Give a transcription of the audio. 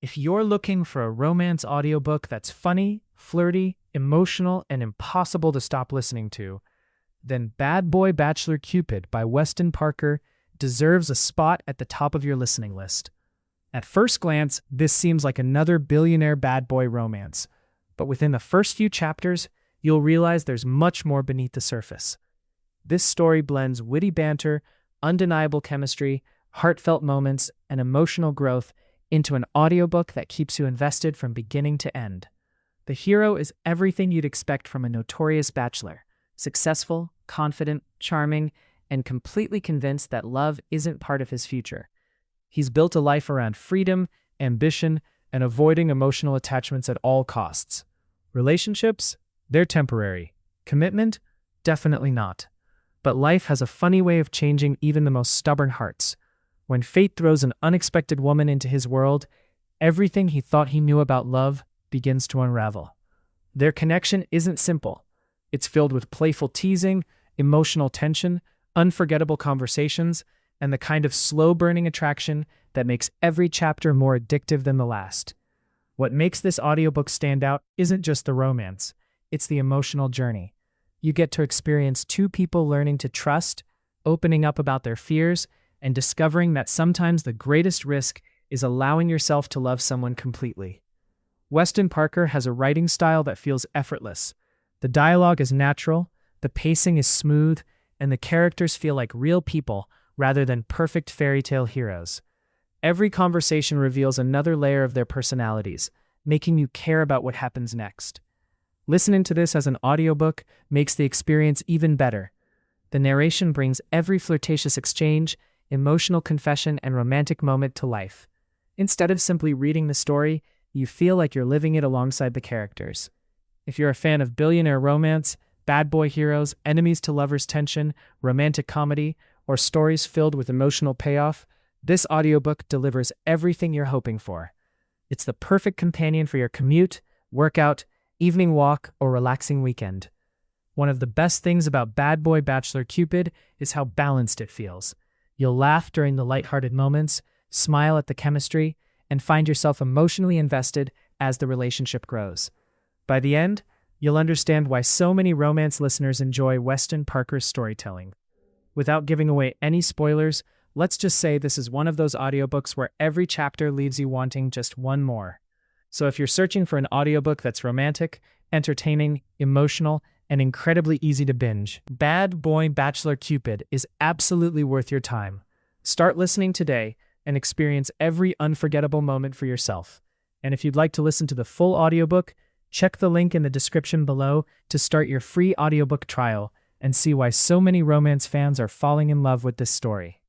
If you're looking for a romance audiobook that's funny, flirty, emotional, and impossible to stop listening to, then Boy Bachelor Cupid by Weston Parker deserves a spot at the top of your listening list. At first glance, this seems like another billionaire bad boy romance, but within the first few chapters, you'll realize there's much more beneath the surface. This story blends witty banter, undeniable chemistry, heartfelt moments, and emotional growth into an audiobook that keeps you invested from beginning to end. The hero is everything you'd expect from a notorious bachelor: successful, confident, charming, and completely convinced that love isn't part of his future. He's built a life around freedom, ambition, and avoiding emotional attachments at all costs. Relationships? They're temporary. Commitment? Definitely not. But life has a funny way of changing even the most stubborn hearts. When fate throws an unexpected woman into his world, everything he thought he knew about love begins to unravel. Their connection isn't simple. It's filled with playful teasing, emotional tension, unforgettable conversations, and the kind of slow-burning attraction that makes every chapter more addictive than the last. What makes this audiobook stand out isn't just the romance, it's the emotional journey. You get to experience two people learning to trust, opening up about their fears, and discovering that sometimes the greatest risk is allowing yourself to love someone completely. Weston Parker has a writing style that feels effortless. The dialogue is natural, the pacing is smooth, and the characters feel like real people rather than perfect fairy tale heroes. Every conversation reveals another layer of their personalities, making you care about what happens next. Listening to this as an audiobook makes the experience even better. The narration brings every flirtatious exchange, emotional confession, and romantic moment to life. Instead of simply reading the story, you feel like you're living it alongside the characters. If you're a fan of billionaire romance, bad boy heroes, enemies to lovers tension, romantic comedy, or stories filled with emotional payoff, this audiobook delivers everything you're hoping for. It's the perfect companion for your commute, workout, evening walk, or relaxing weekend. One of the best things about Boy Bachelor Cupid is how balanced it feels. You'll laugh during the lighthearted moments, smile at the chemistry, and find yourself emotionally invested as the relationship grows. By the end, you'll understand why so many romance listeners enjoy Weston Parker's storytelling. Without giving away any spoilers, let's just say this is one of those audiobooks where every chapter leaves you wanting just one more. So if you're searching for an audiobook that's romantic, entertaining, emotional, and incredibly easy to binge, Boy Bachelor Cupid is absolutely worth your time. Start listening today and experience every unforgettable moment for yourself. And if you'd like to listen to the full audiobook, check the link in the description below to start your free audiobook trial and see why so many romance fans are falling in love with this story.